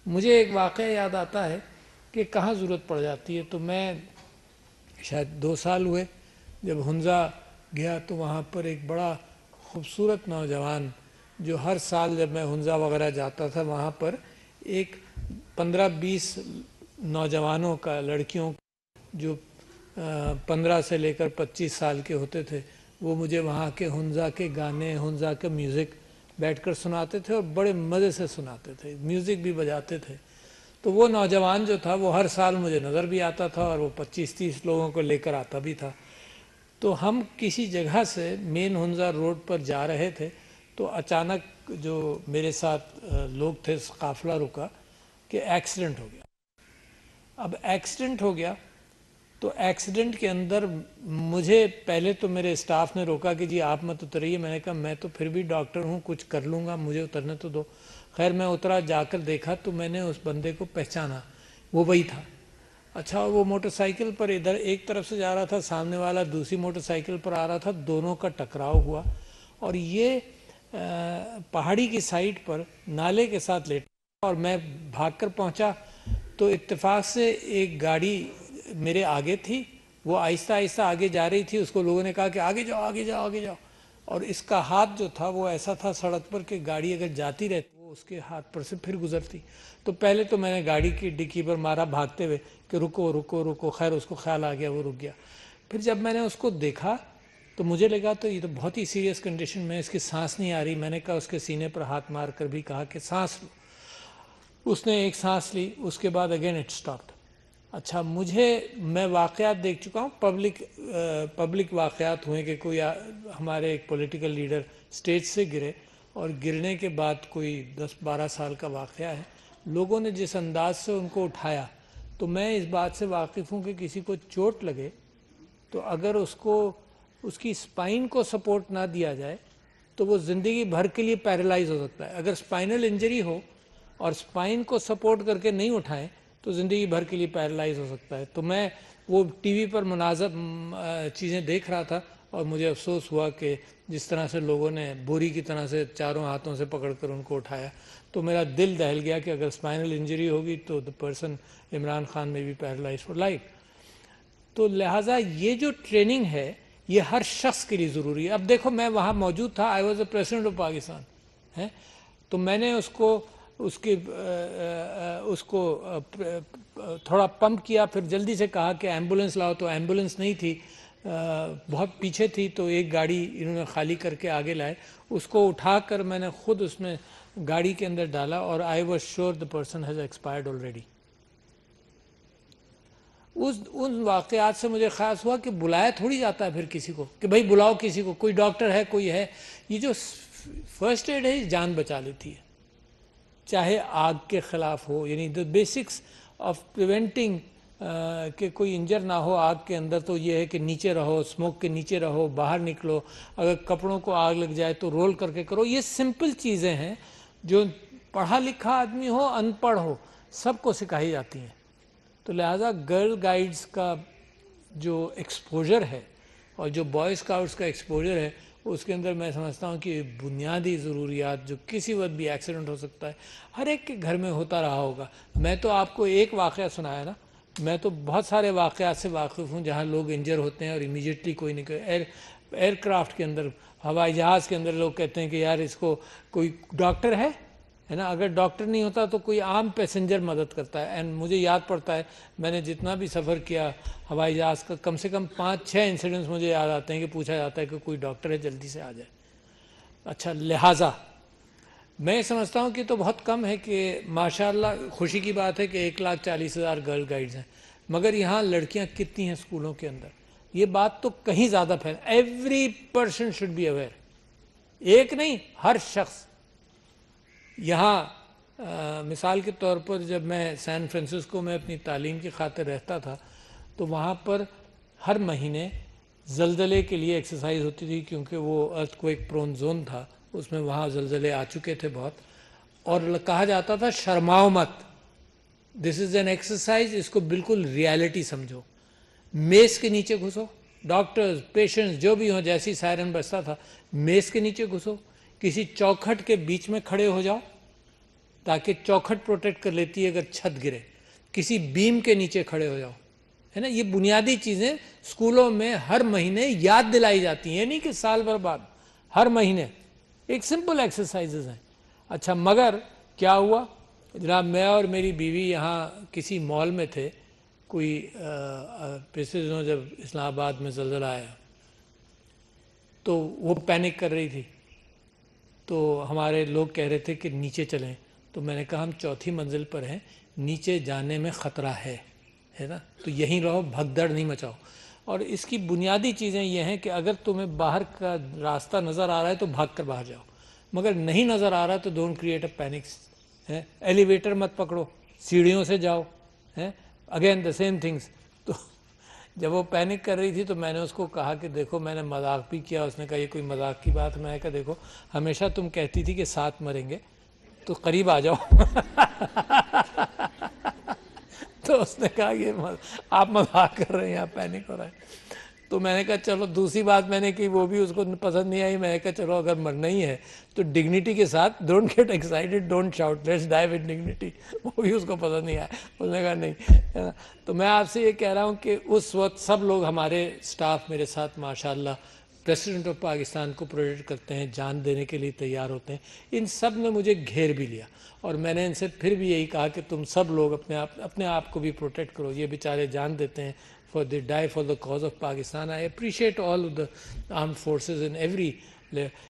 مجھے ایک واقعہ یاد آتا ہے کہ کہاں ضرورت پڑ جاتی ہے. تو میں شاید 2 سال ہوئے جب ہنزا گیا تو وہاں پر ایک بڑا خوبصورت نوجوان جو ہر سال جب میں ہنزا وغیرہ جاتا تھا وہاں پر ایک 15-20 نوجوانوں کا لڑکیوں جو 15 سے لے کر 25 سال کے ہوتے تھے وہ مجھے وہاں کے ہنزا کے گانے ہنزا کا میوزک بیٹھ کر سناتے تھے اور بڑے مزے سے سناتے تھے, میوزک بھی بجاتے تھے. تو وہ نوجوان جو تھا وہ ہر سال مجھے نظر بھی آتا تھا اور وہ 25-30 لوگوں کو لے کر آتا بھی تھا. تو ہم کسی جگہ سے مین ہنزا روڈ پر جا رہے تھے تو اچانک جو میرے ساتھ لوگ تھے قافلہ رکا کہ ایکسیڈنٹ ہو گیا. اب ایکسیڈنٹ ہو گیا تو ایکسیڈنٹ کے اندر مجھے پہلے تو میرے اسٹاف نے روکا کہ جی آپ مت اتریے. میں نے کہا میں تو پھر بھی ڈاکٹر ہوں, کچھ کر لوں گا, مجھے اترنے تو دو. خیر میں اترا, جا کر دیکھا تو میں نے اس بندے کو پہچانا, وہ وہی تھا. اچھا وہ موٹر سائیکل پر ادھر ایک طرف سے جا رہا تھا, سامنے والا دوسری موٹر سائیکل پر آ رہا تھا, دونوں کا ٹکراؤ ہوا اور یہ پہاڑی کی سائٹ پر نالے کے ساتھ لیٹا اور میں بھاگ کر پہنچا تو اتفاق سے ایک گاڑی میرے آگے تھی, وہ آہستہ آہستہ آگے جا رہی تھی. اس کو لوگوں نے کہا کہ آگے جاؤ آگے جاؤ آگے جاؤ, اور اس کا ہاتھ جو تھا وہ ایسا تھا سڑک پر کہ گاڑی اگر جاتی رہتی وہ اس کے ہاتھ پر سے پھر گزرتی. تو پہلے تو میں نے گاڑی کی ڈکی پر مارا بھاگتے ہوئے کہ رکو رکو رکو. خیر اس کو خیال آ گیا, وہ رک گیا. پھر جب میں نے اس کو دیکھا تو مجھے لگا تو یہ تو بہت ہی سیریس کنڈیشن میں, اس کی سانس نہیں آ رہی. میں نے کہا اس کے سینے پر ہاتھ مار کر بھی کہا کہ سانس لو. اس نے ایک سانس لی, اس کے بعد اگین اٹ اسٹاپڈ. اچھا میں واقعات دیکھ چکا ہوں, پبلک واقعات ہوئے کہ کوئی ہمارے ایک پولیٹیکل لیڈر اسٹیج سے گرے اور گرنے کے بعد کوئی 10-12 سال کا واقعہ ہے, لوگوں نے جس انداز سے ان کو اٹھایا. تو میں اس بات سے واقف ہوں کہ کسی کو چوٹ لگے تو اگر اس کی اسپائن کو سپورٹ نہ دیا جائے تو وہ زندگی بھر کے لیے پیرالائز ہو سکتا ہے. اگر اسپائنل انجری ہو اور اسپائن کو سپورٹ کر کے نہیں اٹھائیں تو زندگی بھر کے لیے پیرالائز ہو سکتا ہے. تو میں وہ ٹی وی پر مناظر چیزیں دیکھ رہا تھا اور مجھے افسوس ہوا کہ جس طرح سے لوگوں نے بوری کی طرح سے چاروں ہاتھوں سے پکڑ کر ان کو اٹھایا تو میرا دل دہل گیا کہ اگر اسپائنل انجری ہوگی تو the person عمران خان میں بھی پیرالائز فار لائف. تو لہٰذا یہ جو ٹریننگ ہے یہ ہر شخص کے لیے ضروری ہے. اب دیکھو میں وہاں موجود تھا, I was a president of Pakistan ہے, تو میں نے اس کو تھوڑا پمپ کیا, پھر جلدی سے کہا کہ ایمبولنس لاؤ, تو ایمبولنس نہیں تھی, بہت پیچھے تھی, تو ایک گاڑی انہوں نے خالی کر کے آگے لائے. اس کو اٹھا کر میں نے خود اس میں گاڑی کے اندر ڈالا اور I was sure the person has expired already. ان واقعات سے مجھے خاص ہوا کہ بلایا تھوڑی جاتا ہے پھر کسی کو کہ بھائی بلاؤ کسی کو, کوئی ڈاکٹر ہے کوئی ہے. یہ جو فرسٹ ایڈ ہے جان بچا لیتی ہے, چاہے آگ کے خلاف ہو, یعنی the بیسکس آف پریونٹنگ کہ کوئی انجر نہ ہو آگ کے اندر. تو یہ ہے کہ نیچے رہو, اسموک کے نیچے رہو, باہر نکلو, اگر کپڑوں کو آگ لگ جائے تو رول کر کے کرو. یہ سمپل چیزیں ہیں جو پڑھا لکھا آدمی ہو ان پڑھ ہو سب کو سکھائی جاتی ہیں. تو لہٰذا گرل گائیڈز کا جو ایکسپوجر ہے اور جو بوائے اسکاؤٹس کا ایکسپوجر ہے اس کے اندر میں سمجھتا ہوں کہ بنیادی ضروریات جو کسی وقت بھی ایکسیڈنٹ ہو سکتا ہے ہر ایک کے گھر میں ہوتا رہا ہوگا. میں تو آپ کو ایک واقعہ سنایا نا, میں تو بہت سارے واقعات سے واقف ہوں جہاں لوگ انجر ہوتے ہیں اور امیجیٹلی کوئی نہیں ایئر کرافٹ کے اندر, ہوائی جہاز کے اندر لوگ کہتے ہیں کہ یار اس کو کوئی ڈاکٹر ہے نا. اگر ڈاکٹر نہیں ہوتا تو کوئی عام پیسنجر مدد کرتا ہے. اینڈ مجھے یاد پڑتا ہے میں نے جتنا بھی سفر کیا ہوائی جہاز کا, کم سے کم 5-6 انسیڈنٹس مجھے یاد آتے ہیں کہ پوچھا جاتا ہے کہ کوئی ڈاکٹر ہے جلدی سے آ جائے. اچھا لہٰذا میں سمجھتا ہوں کہ تو بہت کم ہے کہ ماشاءاللہ خوشی کی بات ہے کہ 1,40,000 گرل گائیڈز ہیں, مگر یہاں لڑکیاں کتنی ہیں اسکولوں کے اندر, یہ بات تو کہیں زیادہ پھیل. Every person should be aware, ایک نہیں ہر شخص. یہاں مثال کے طور پر جب میں سین فرانسسکو میں اپنی تعلیم کی خاطر رہتا تھا تو وہاں پر ہر مہینے زلزلے کے لیے ایکسرسائز ہوتی تھی, کیونکہ وہ ارتھ کوئک پرون زون تھا, اس میں وہاں زلزلے آ چکے تھے بہت, اور کہا جاتا تھا شرماؤ مت, دس از این ایکسرسائز, اس کو بالکل ریالٹی سمجھو. میز کے نیچے گھسو, ڈاکٹرز پیشنٹس جو بھی ہوں, جیسی سائرن بجتا تھا میز کے نیچے گھسو, کسی چوکھٹ کے بیچ میں کھڑے ہو جاؤ, تاکہ چوکھٹ پروٹیکٹ کر لیتی ہے اگر چھت گرے، کسی بیم کے نیچے کھڑے ہو جاؤ، ہے نا. یہ بنیادی چیزیں اسکولوں میں ہر مہینے یاد دلائی جاتی ہیں، نہیں کہ سال بھر بعد، ہر مہینے ایک سمپل ایکسرسائزز ہیں. اچھا مگر کیا ہوا جناب، میں اور میری بیوی یہاں کسی مال میں تھے، کوئی پچھلے دنوں جب اسلام آباد میں زلزلہ آیا تو وہ پینک کر رہی تھی، تو ہمارے لوگ کہہ رہے تھے کہ نیچے چلیں، تو میں نے کہا ہم چوتھی منزل پر ہیں، نیچے جانے میں خطرہ ہے نا، تو یہیں رہو، بھگدڑ نہیں مچاؤ. اور اس کی بنیادی چیزیں یہ ہیں کہ اگر تمہیں باہر کا راستہ نظر آ رہا ہے تو بھاگ کر باہر جاؤ، مگر نہیں نظر آ رہا تو don't create a panics. Elevator مت پکڑو، سیڑھیوں سے جاؤ، اگین دا سیم تھنگس. تو جب وہ پینک کر رہی تھی تو میں نے اس کو کہا کہ دیکھو میں نے مذاق بھی کیا. اس نے کہا یہ کوئی مذاق کی بات؟ میں نے کہا دیکھو ہمیشہ تم کہتی تھی کہ ساتھ مریں گے، تو قریب آ جاؤ. تو اس نے کہا یہ آپ مذاق کر رہے ہیں، آپ پینک ہو رہے ہیں. تو میں نے کہا چلو، دوسری بات میں نے کی وہ بھی اس کو پسند نہیں آئی. میں نے کہا چلو اگر مرنا ہی ہے تو ڈگنیٹی کے ساتھ، don't get excited, don't shout, let's die with dignity. وہ بھی اس کو پسند نہیں آیا. اس نے کہا نہیں. تو میں آپ سے یہ کہہ رہا ہوں کہ اس وقت سب لوگ، ہمارے سٹاف میرے ساتھ ماشاءاللہ پریزیڈنٹ آف پاکستان کو پروٹیکٹ کرتے ہیں، جان دینے کے لیے تیار ہوتے ہیں. ان سب نے مجھے گھیر بھی لیا، اور میں نے ان سے پھر بھی یہی کہا کہ تم سب لوگ اپنے آپ کو بھی پروٹیکٹ کرو. یہ بیچارے جان دیتے ہیں، for they die for the cause of Pakistan. I appreciate all of the armed forces in every